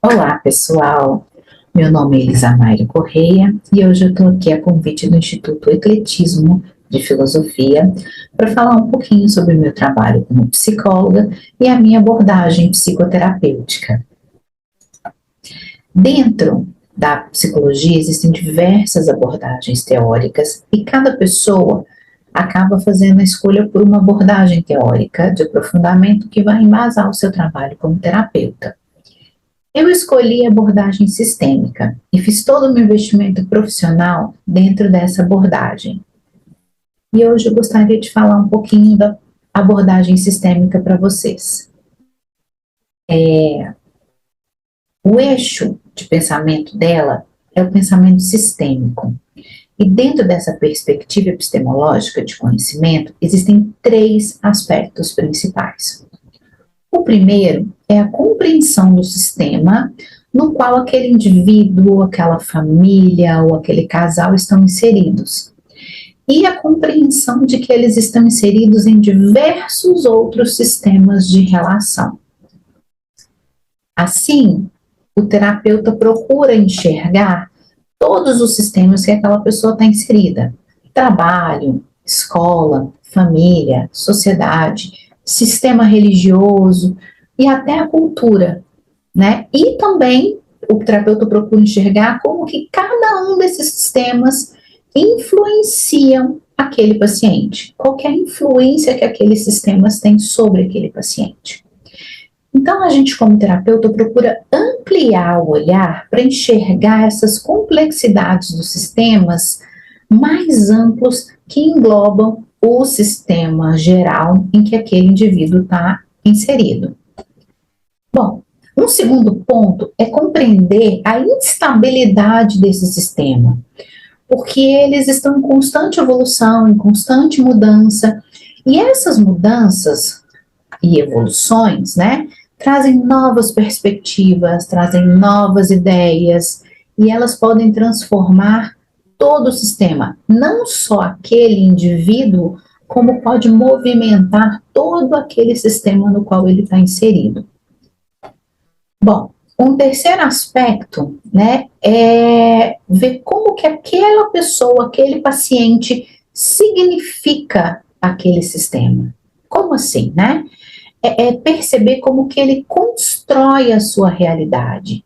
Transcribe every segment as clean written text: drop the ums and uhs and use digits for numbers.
Olá, pessoal. Meu nome é Elisamário Correia e hoje eu estou aqui a convite do Instituto Ecletismo de Filosofia para falar um pouquinho sobre o meu trabalho como psicóloga e a minha abordagem psicoterapêutica. Dentro da psicologia existem diversas abordagens teóricas e cada pessoa acaba fazendo a escolha por uma abordagem teórica de aprofundamento que vai embasar o seu trabalho como terapeuta. Eu escolhi a abordagem sistêmica e fiz todo o meu investimento profissional dentro dessa abordagem. E hoje eu gostaria de falar um pouquinho da abordagem sistêmica para vocês. O eixo de pensamento dela é o pensamento sistêmico. E dentro dessa perspectiva epistemológica de conhecimento, existem três aspectos principais. O primeiro é a compreensão do sistema no qual aquele indivíduo, aquela família ou aquele casal estão inseridos. E a compreensão de que eles estão inseridos em diversos outros sistemas de relação. Assim, o terapeuta procura enxergar todos os sistemas que aquela pessoa está inserida. Trabalho, escola, família, sociedade, sistema religioso e até a cultura, né? E também o terapeuta procura enxergar como que cada um desses sistemas influenciam aquele paciente, qual que é a influência que aqueles sistemas têm sobre aquele paciente. Então, a gente, como terapeuta, procura ampliar o olhar para enxergar essas complexidades dos sistemas mais amplos que englobam o sistema geral em que aquele indivíduo está inserido. Bom, um segundo ponto é compreender a instabilidade desse sistema, porque eles estão em constante evolução, em constante mudança, e essas mudanças e evoluções, né, trazem novas perspectivas, trazem novas ideias, e elas podem transformar todo o sistema, não só aquele indivíduo, como pode movimentar todo aquele sistema no qual ele está inserido. Bom, um terceiro aspecto, né, é ver como que aquela pessoa, aquele paciente significa aquele sistema. Como assim, né? É perceber como que ele constrói a sua realidade.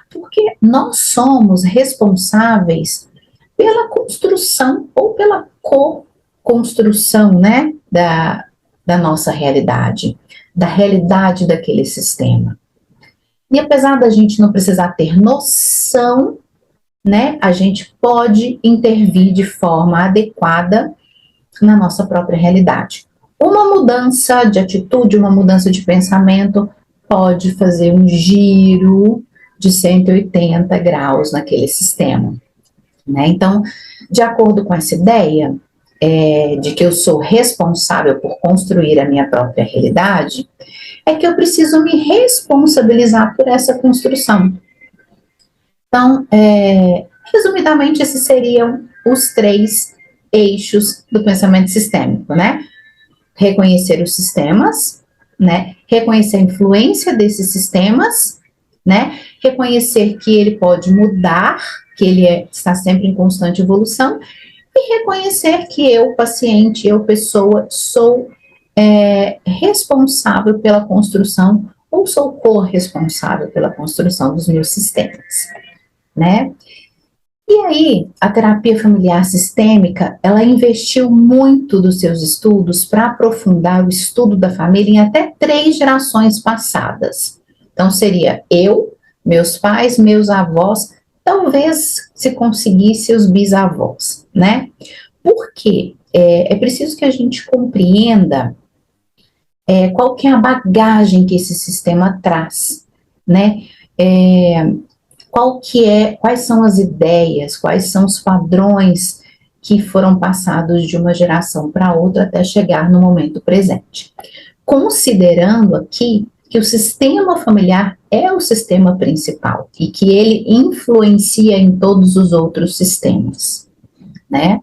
Porque nós somos responsáveis pela construção ou pela co-construção, né, da nossa realidade, da realidade daquele sistema. E apesar da gente não precisar ter noção, né, a gente pode intervir de forma adequada na nossa própria realidade. Uma mudança de atitude, uma mudança de pensamento pode fazer um giro de 180 graus naquele sistema, né? Então, de acordo com essa ideia de que eu sou responsável por construir a minha própria realidade, é que eu preciso me responsabilizar por essa construção. Então, resumidamente, esses seriam os três eixos do pensamento sistêmico, né? Reconhecer os sistemas, né? Reconhecer a influência desses sistemas, né? Reconhecer que ele pode mudar, que ele está sempre em constante evolução, e reconhecer que eu, paciente, eu, pessoa, sou responsável pela construção ou sou corresponsável pela construção dos meus sistemas, né? E aí, a terapia familiar sistêmica, ela investiu muito dos seus estudos para aprofundar o estudo da família em até 3 gerações passadas. Então, seria eu, meus pais, meus avós, talvez se conseguisse os bisavós, né? Por quê? É preciso que a gente compreenda qual que é a bagagem que esse sistema traz, né? Quais são as ideias, quais são os padrões que foram passados de uma geração para outra até chegar no momento presente. Considerando aqui que o sistema familiar é o sistema principal e que ele influencia em todos os outros sistemas, né?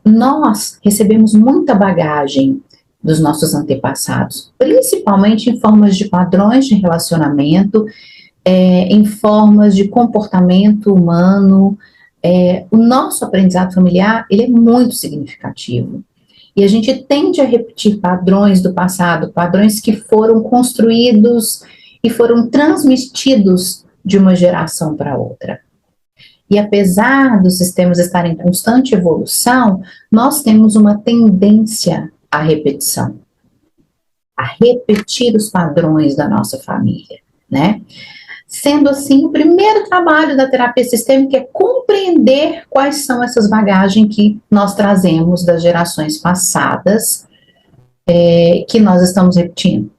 Nós recebemos muita bagagem dos nossos antepassados, principalmente em formas de padrões de relacionamento em formas de comportamento humano. O nosso aprendizado familiar, ele é muito significativo. E a gente tende a repetir padrões do passado, padrões que foram construídos e foram transmitidos de uma geração para outra. E apesar dos sistemas estarem em constante evolução, nós temos uma tendência à repetição, a repetir os padrões da nossa família, né? Sendo assim, o primeiro trabalho da terapia sistêmica é compreender quais são essas bagagens que nós trazemos das gerações passadas, que nós estamos repetindo.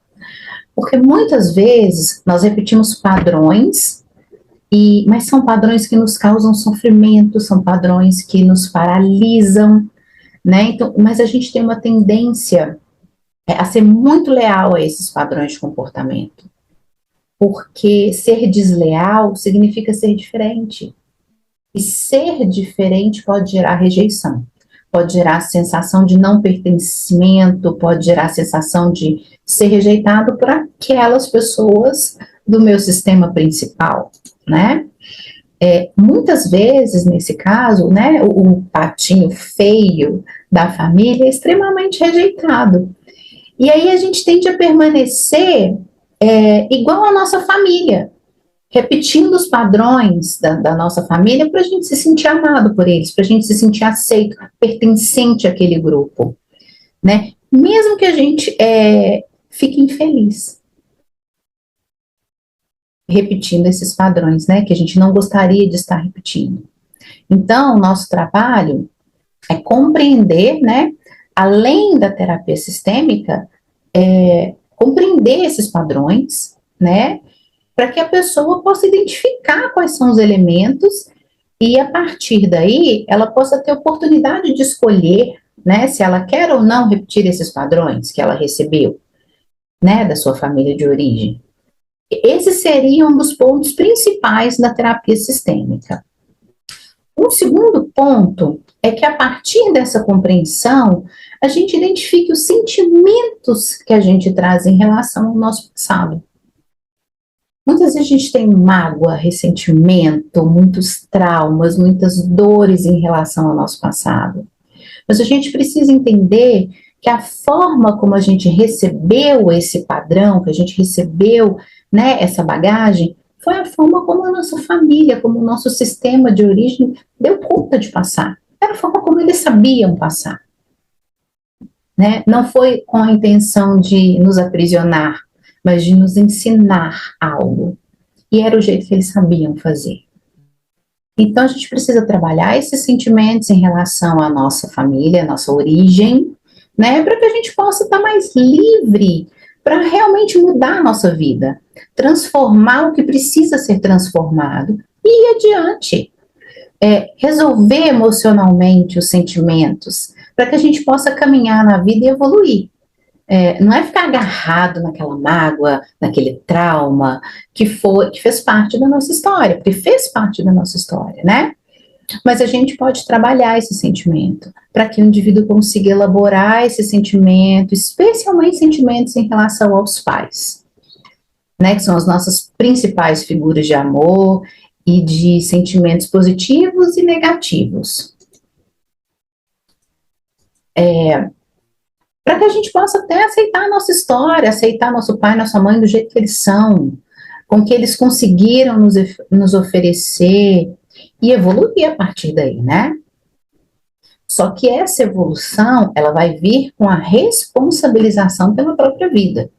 Porque muitas vezes nós repetimos padrões, mas são padrões que nos causam sofrimento, são padrões que nos paralisam, né? Então, mas a gente tem uma tendência a ser muito leal a esses padrões de comportamento. Porque ser desleal significa ser diferente. E ser diferente pode gerar rejeição, pode gerar sensação de não pertencimento, pode gerar sensação de ser rejeitado por aquelas pessoas do meu sistema principal, né? Muitas vezes, nesse caso, né, o patinho feio da família é extremamente rejeitado. E aí a gente tende a permanecer igual à nossa família, repetindo os padrões da nossa família para a gente se sentir amado por eles, para a gente se sentir aceito, pertencente àquele grupo, né? Mesmo que a gente fique infeliz, repetindo esses padrões, né? Que a gente não gostaria de estar repetindo. Então, o nosso trabalho é compreender, né? Além da terapia sistêmica, compreender esses padrões, né, para que a pessoa possa identificar quais são os elementos e, a partir daí, ela possa ter oportunidade de escolher, né, se ela quer ou não repetir esses padrões que ela recebeu, né, da sua família de origem. Esse seria um dos pontos principais da terapia sistêmica. Um segundo ponto é que, a partir dessa compreensão, a gente identifique os sentimentos que a gente traz em relação ao nosso passado. Muitas vezes a gente tem mágoa, ressentimento, muitos traumas, muitas dores em relação ao nosso passado. Mas a gente precisa entender que a forma como a gente recebeu esse padrão, que a gente recebeu, né, essa bagagem, foi a forma como a nossa família, como o nosso sistema de origem deu conta de passar. Era a forma como eles sabiam passar. Né? Não foi com a intenção de nos aprisionar, mas de nos ensinar algo. E era o jeito que eles sabiam fazer. Então, a gente precisa trabalhar esses sentimentos em relação à nossa família, à nossa origem, né? Para que a gente possa estar mais livre para realmente mudar a nossa vida, transformar o que precisa ser transformado e ir adiante. Resolver emocionalmente os sentimentos, para que a gente possa caminhar na vida e evoluir. Não é ficar agarrado naquela mágoa, naquele trauma que fez parte da nossa história, porque fez parte da nossa história, né? Mas a gente pode trabalhar esse sentimento, para que o indivíduo consiga elaborar esse sentimento, especialmente sentimentos em relação aos pais, né? Que são as nossas principais figuras de amor e de sentimentos positivos e negativos. Para que a gente possa até aceitar a nossa história, aceitar nosso pai, nossa mãe do jeito que eles são, com que eles conseguiram nos oferecer e evoluir a partir daí, né? Só que essa evolução, ela vai vir com a responsabilização pela própria vida.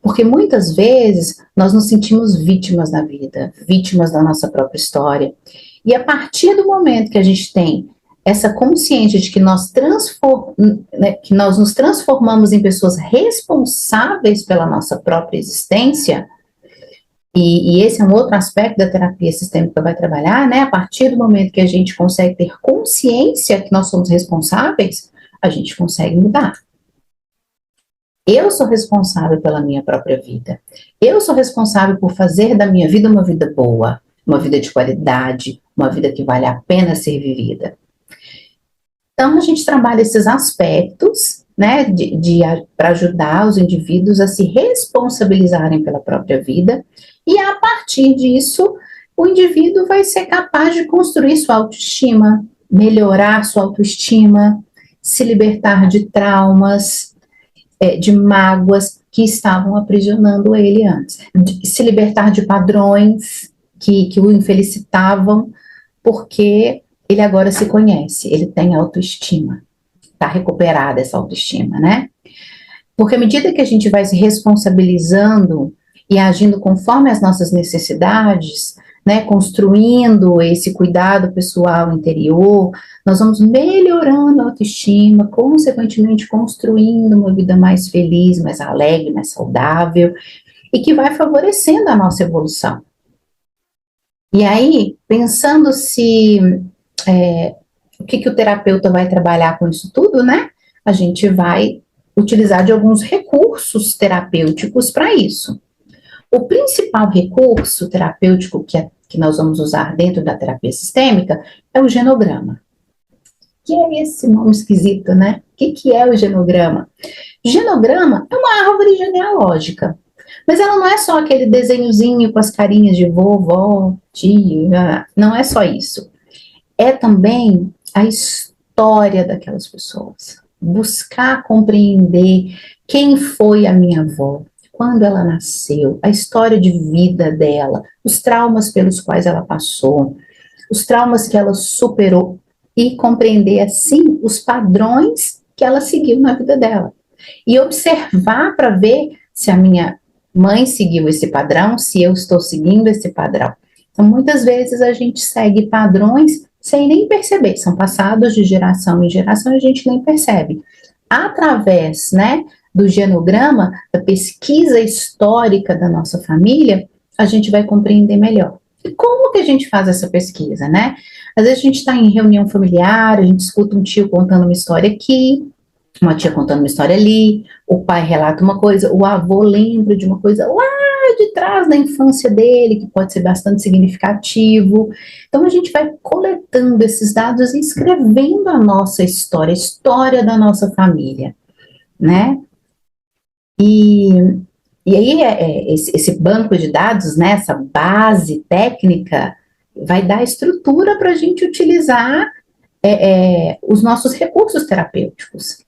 Porque muitas vezes nós nos sentimos vítimas da vida, vítimas da nossa própria história. E a partir do momento que a gente tem essa consciência de que nós nos transformamos em pessoas responsáveis pela nossa própria existência, e esse é um outro aspecto da terapia sistêmica que vai trabalhar, né? A partir do momento que a gente consegue ter consciência que nós somos responsáveis, a gente consegue mudar. Eu sou responsável pela minha própria vida. Eu sou responsável por fazer da minha vida uma vida boa, uma vida de qualidade, uma vida que vale a pena ser vivida. Então, a gente trabalha esses aspectos, né, para ajudar os indivíduos a se responsabilizarem pela própria vida E a partir disso, o indivíduo vai ser capaz de construir sua autoestima, melhorar sua autoestima, se libertar de traumas, de mágoas que estavam aprisionando ele antes, se libertar de padrões que o infelicitavam, porque ele agora se conhece, ele tem autoestima, está recuperada essa autoestima, né? Porque à medida que a gente vai se responsabilizando e agindo conforme as nossas necessidades, né, construindo esse cuidado pessoal interior, nós vamos melhorando a autoestima, consequentemente construindo uma vida mais feliz, mais alegre, mais saudável, e que vai favorecendo a nossa evolução. E aí, pensando se o que o terapeuta vai trabalhar com isso tudo, né? A gente vai utilizar de alguns recursos terapêuticos para isso. O principal recurso terapêutico que nós vamos usar dentro da terapia sistêmica é o genograma. Que é esse nome esquisito, né? O que é o genograma? Genograma é uma árvore genealógica, mas ela não é só aquele desenhozinho com as carinhas de vovó, tio, não é só isso. É também a história daquelas pessoas. Buscar compreender quem foi a minha avó, quando ela nasceu, a história de vida dela, os traumas pelos quais ela passou, os traumas que ela superou e compreender, assim, os padrões que ela seguiu na vida dela. E observar para ver se a minha mãe seguiu esse padrão, se eu estou seguindo esse padrão. Então, muitas vezes a gente segue padrões sem nem perceber, são passados de geração em geração e a gente nem percebe. Através, né, do genograma, da pesquisa histórica da nossa família, a gente vai compreender melhor. E como que a gente faz essa pesquisa, né? Às vezes a gente está em reunião familiar, a gente escuta um tio contando uma história aqui, uma tia contando uma história ali, o pai relata uma coisa, o avô lembra de uma coisa lá de trás da infância dele, que pode ser bastante significativo. Então a gente vai coletando esses dados e escrevendo a nossa história, a história da nossa família, né? E aí esse banco de dados, né, essa base técnica, vai dar estrutura para a gente utilizar os nossos recursos terapêuticos,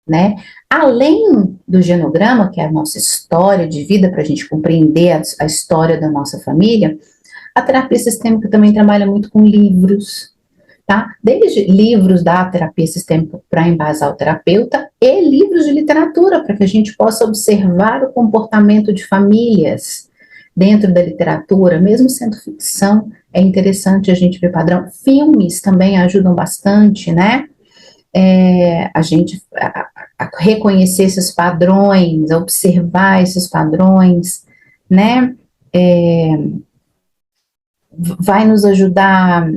né? Além do genograma, que é a nossa história de vida, para a gente compreender a história da nossa família, a terapia sistêmica também trabalha muito com livros, tá? Desde livros da terapia sistêmica para embasar o terapeuta e livros de literatura, para que a gente possa observar o comportamento de famílias dentro da literatura, mesmo sendo ficção, é interessante a gente ver padrão. Filmes também ajudam bastante, né? A gente a reconhecer esses padrões, a observar esses padrões, né? Vai nos ajudar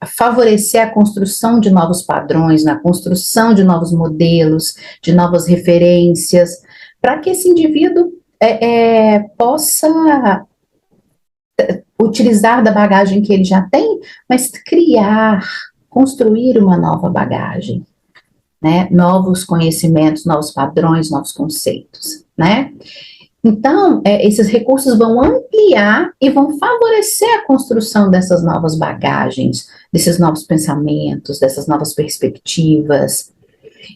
a favorecer a construção de novos padrões, na construção de novos modelos, de novas referências, para que esse indivíduo possa utilizar da bagagem que ele já tem, mas construir uma nova bagagem, né? Novos conhecimentos, novos padrões, novos conceitos, né? Então, esses recursos vão ampliar e vão favorecer a construção dessas novas bagagens, desses novos pensamentos, dessas novas perspectivas.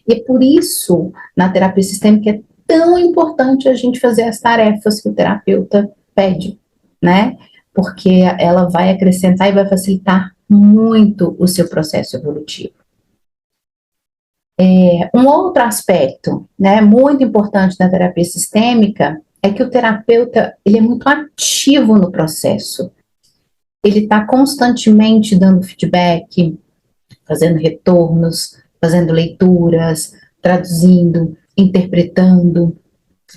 E por isso, na terapia sistêmica, é tão importante a gente fazer as tarefas que o terapeuta pede, né? Porque ela vai acrescentar e vai facilitar muito o seu processo evolutivo. Um outro aspecto, né, muito importante da terapia sistêmica é que o terapeuta, ele é muito ativo no processo. Ele está constantemente dando feedback, fazendo retornos, fazendo leituras, traduzindo, interpretando.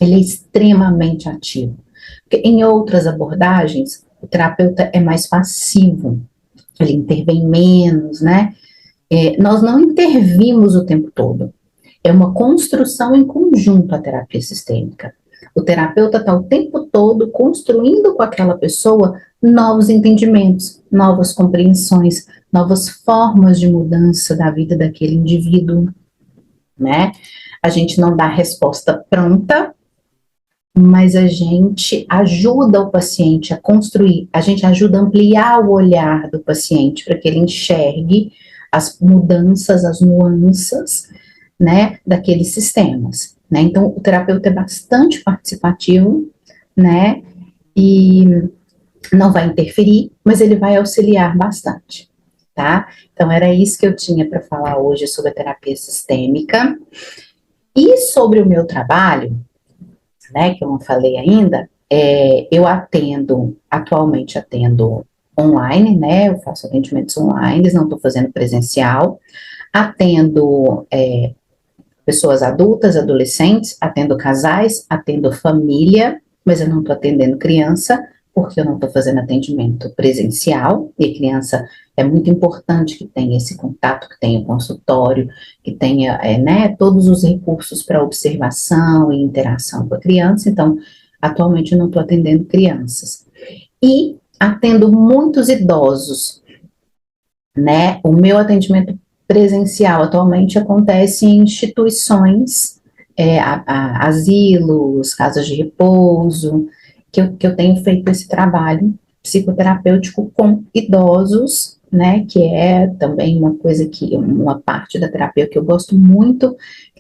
Ele é extremamente ativo. Porque em outras abordagens, o terapeuta é mais passivo, ele intervém menos, né? Nós não intervimos o tempo todo. É uma construção em conjunto a terapia sistêmica. O terapeuta está o tempo todo construindo com aquela pessoa novos entendimentos, novas compreensões, novas formas de mudança da vida daquele indivíduo, né? A gente não dá resposta pronta, mas a gente ajuda o paciente a construir, a gente ajuda a ampliar o olhar do paciente para que ele enxergue as mudanças, as nuances, né, daqueles sistemas, né? Então, o terapeuta é bastante participativo, né, e não vai interferir, mas ele vai auxiliar bastante, tá? Então, era isso que eu tinha para falar hoje sobre a terapia sistêmica. E sobre o meu trabalho, né, que eu não falei ainda, eu atualmente atendo online, né, eu faço atendimentos online, não estou fazendo presencial, atendo pessoas adultas, adolescentes, atendo casais, atendo família, mas eu não estou atendendo criança, porque eu não estou fazendo atendimento presencial, e criança é muito importante que tenha esse contato, que tenha consultório, que tenha, né, todos os recursos para observação e interação com a criança, então, atualmente eu não estou atendendo crianças. E atendo muitos idosos, né, o meu atendimento presencial atualmente acontece em instituições, asilos, casas de repouso, que eu tenho feito esse trabalho psicoterapêutico com idosos, né, que é também uma parte da terapia que eu gosto muito,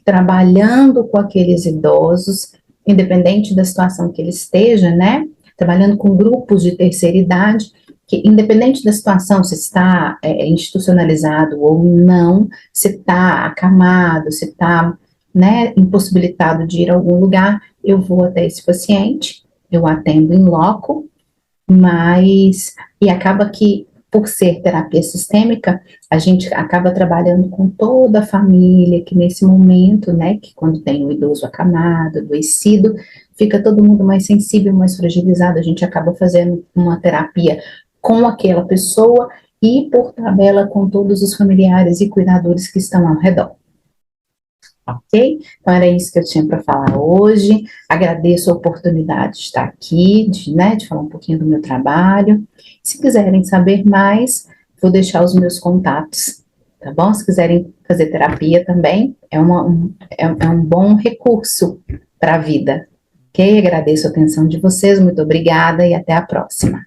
trabalhando com aqueles idosos, independente da situação que ele esteja, né, trabalhando com grupos de terceira idade, que independente da situação, se está institucionalizado ou não, se está acamado, se está, né, impossibilitado de ir a algum lugar, eu vou até esse paciente, eu atendo em loco, e acaba que, por ser terapia sistêmica, a gente acaba trabalhando com toda a família, que nesse momento, né, que quando tem o idoso acamado, adoecido, fica todo mundo mais sensível, mais fragilizado, a gente acaba fazendo uma terapia com aquela pessoa e, por tabela, com todos os familiares e cuidadores que estão ao redor. Ok? Então, era isso que eu tinha para falar hoje. Agradeço a oportunidade de estar aqui, de falar um pouquinho do meu trabalho. Se quiserem saber mais, vou deixar os meus contatos, tá bom? Se quiserem fazer terapia também, é um bom recurso para a vida. Ok? Agradeço a atenção de vocês, muito obrigada e até a próxima.